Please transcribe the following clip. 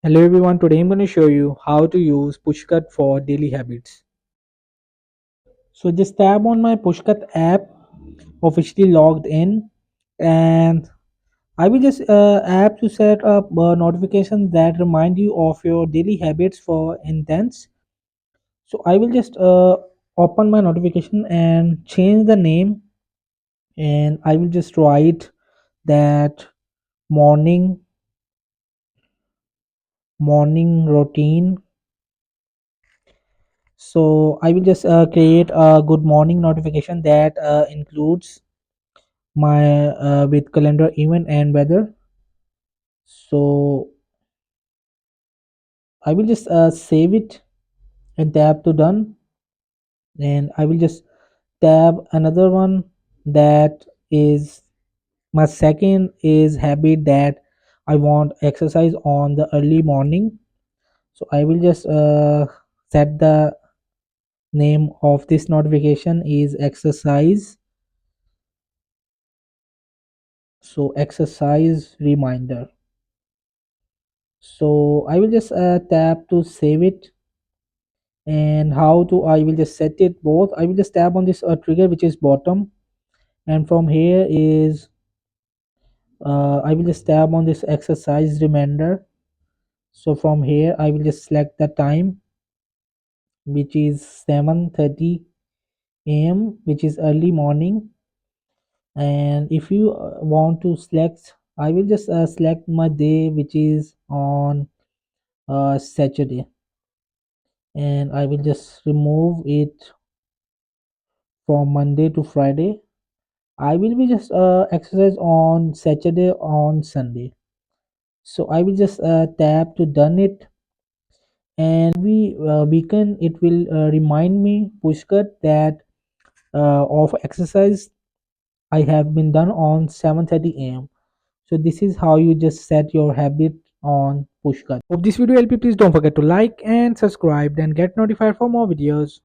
Hello everyone, today I'm going to show you how to use Pushcut for daily habits. So just tap on my Pushcut app, officially logged in, and I will just app to set up notifications that remind you of your daily habits for intense. So I will just open my notification and change the name, and I will just write that morning morning routine. So I will just create a good morning notification that includes my with calendar event and weather. So I will just save it and tap to done, and I will just tab another one that is my second is habit that I want exercise on the early morning. So I will just set the name of this notification is exercise. So exercise reminder. So I will just tap to save it, and how to I will just set it both. I will just tap on this trigger which is bottom, and from here is I will just tap on this exercise reminder. So from here I will just select the time which is 7:30 a.m., which is early morning. And if you want to select, I will just select my day which is on Saturday, and I will just remove it from Monday to Friday. I will be just exercise on Saturday on Sunday. So I will just tap to done it, and we beacon it will remind me pushcut that of exercise I have been done on 7:30 a.m. So this is how you just set your habit on pushcut. Hope this video helped you. Please don't forget to like and subscribe and get notified for more videos.